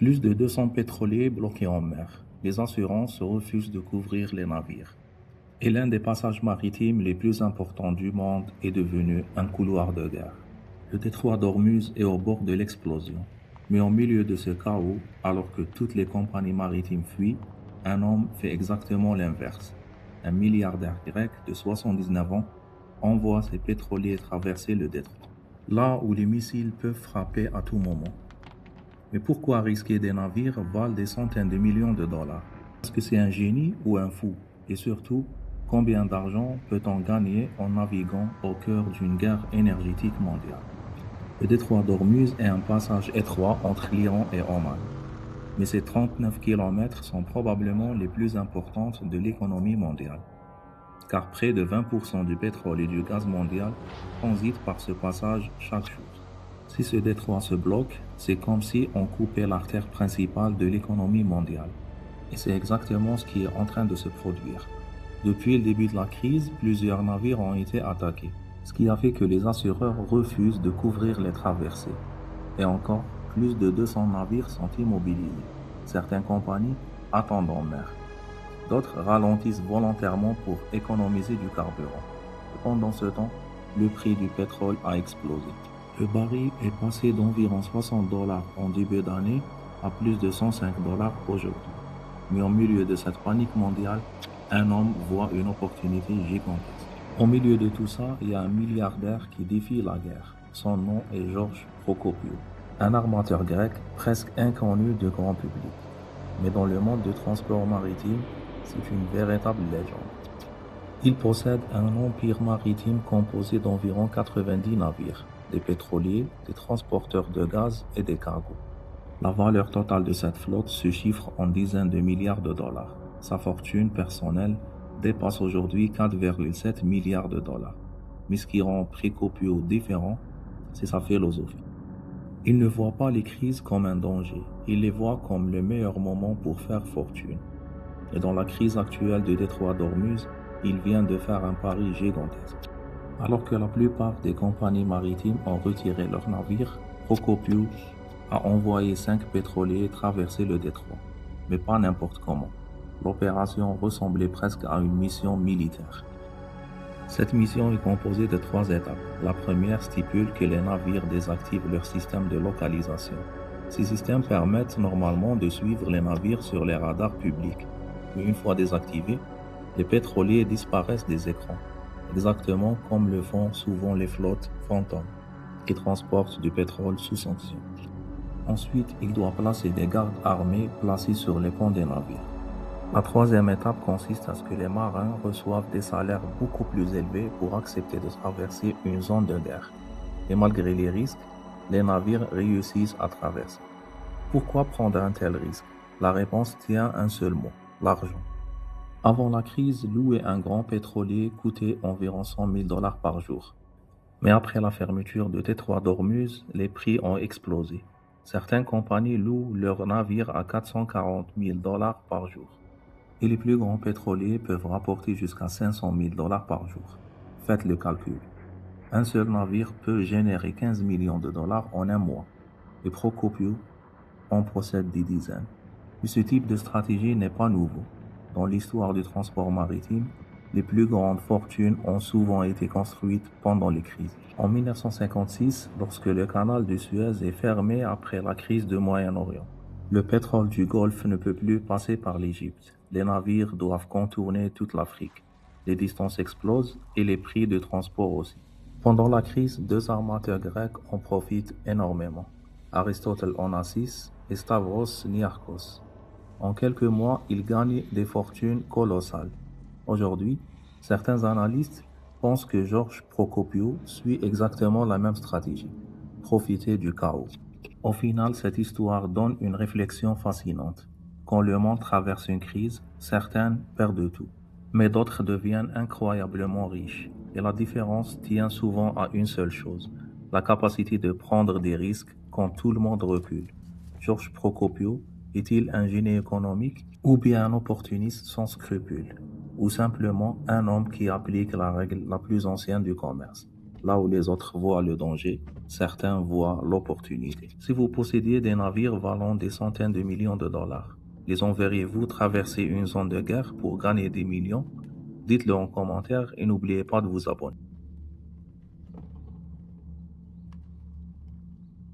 Plus de 200 pétroliers bloqués en mer. Les assurances refusent de couvrir les navires. Et l'un des passages maritimes les plus importants du monde est devenu un couloir de guerre. Le détroit d'Ormuz est au bord de l'explosion. Mais au milieu de ce chaos, alors que toutes les compagnies maritimes fuient, un homme fait exactement l'inverse. Un milliardaire grec de 79 ans envoie ses pétroliers traverser le détroit, là où les missiles peuvent frapper à tout moment. Mais pourquoi risquer des navires valent des centaines de millions de dollars? Est-ce que c'est un génie ou un fou? Et surtout, combien d'argent peut-on gagner en naviguant au cœur d'une guerre énergétique mondiale? Le détroit d'Ormuz est un passage étroit entre l'Iran et Oman. Mais ces 39 kilomètres sont probablement les plus importantes de l'économie mondiale, car près de 20% du pétrole et du gaz mondial transitent par ce passage chaque jour. Si ce détroit se bloque, c'est comme si on coupait l'artère principale de l'économie mondiale. Et c'est exactement ce qui est en train de se produire. Depuis le début de la crise, plusieurs navires ont été attaqués, ce qui a fait que les assureurs refusent de couvrir les traversées. Et encore, plus de 200 navires sont immobilisés. Certaines compagnies attendent en mer. D'autres ralentissent volontairement pour économiser du carburant. Pendant ce temps, le prix du pétrole a explosé. Le baril est passé d'environ $60 en début d'année à plus de $105 aujourd'hui. Mais au milieu de cette panique mondiale, un homme voit une opportunité gigantesque. Au milieu de tout ça, il y a un milliardaire qui défie la guerre. Son nom est Georges Prokopiou, un armateur grec presque inconnu du grand public. Mais dans le monde du transport maritime, c'est une véritable légende. Il possède un empire maritime composé d'environ 90 navires, des pétroliers, des transporteurs de gaz et des cargos. La valeur totale de cette flotte se chiffre en dizaines de milliards de dollars. Sa fortune personnelle dépasse aujourd'hui 4,7 milliards de dollars. Mais ce qui rend Prokopiou différent, c'est sa philosophie. Il ne voit pas les crises comme un danger, il les voit comme le meilleur moment pour faire fortune. Et dans la crise actuelle du détroit d'Ormuz, il vient de faire un pari gigantesque. Alors que la plupart des compagnies maritimes ont retiré leurs navires, Prokopiou a envoyé 5 pétroliers traverser le détroit, mais pas n'importe comment. L'opération ressemblait presque à une mission militaire. Cette mission est composée de 3 étapes. La première stipule que les navires désactivent leur système de localisation. Ces systèmes permettent normalement de suivre les navires sur les radars publics. Mais une fois désactivés, les pétroliers disparaissent des écrans, exactement comme le font souvent les flottes fantômes, qui transportent du pétrole sous sanction. Ensuite, il doit placer des gardes armés placés sur les ponts des navires. La troisième étape consiste à ce que les marins reçoivent des salaires beaucoup plus élevés pour accepter de traverser une zone de guerre. Et malgré les risques, les navires réussissent à traverser. Pourquoi prendre un tel risque? La réponse tient à un seul mot, l'argent. Avant la crise, louer un grand pétrolier coûtait environ $100 000 par jour. Mais après la fermeture du détroit d'Ormuz, les prix ont explosé. Certaines compagnies louent leurs navires à $440 000 par jour. Et les plus grands pétroliers peuvent rapporter jusqu'à $500 000 par jour. Faites le calcul. Un seul navire peut générer 15 millions de dollars en un mois. Et Prokopiou en possède des dizaines. Mais ce type de stratégie n'est pas nouveau. Dans l'histoire du transport maritime, les plus grandes fortunes ont souvent été construites pendant les crises. En 1956, lorsque le canal de Suez est fermé après la crise du Moyen-Orient, le pétrole du Golfe ne peut plus passer par l'Égypte. Les navires doivent contourner toute l'Afrique. Les distances explosent et les prix de transport aussi. Pendant la crise, 2 armateurs grecs en profitent énormément. Aristotle Onassis et Stavros Niarchos. En quelques mois, ils gagnent des fortunes colossales. Aujourd'hui, certains analystes pensent que Georges Prokopiou suit exactement la même stratégie, profiter du chaos. Au final, cette histoire donne une réflexion fascinante. Quand le monde traverse une crise, certains perdent tout, mais d'autres deviennent incroyablement riches. Et la différence tient souvent à une seule chose, la capacité de prendre des risques quand tout le monde recule. Georges Prokopiou est-il un génie économique ou bien un opportuniste sans scrupules, ou simplement un homme qui applique la règle la plus ancienne du commerce? Là où les autres voient le danger, certains voient l'opportunité. Si vous possédiez des navires valant des centaines de millions de dollars, les enverriez-vous traverser une zone de guerre pour gagner des millions? Dites-le en commentaire et n'oubliez pas de vous abonner.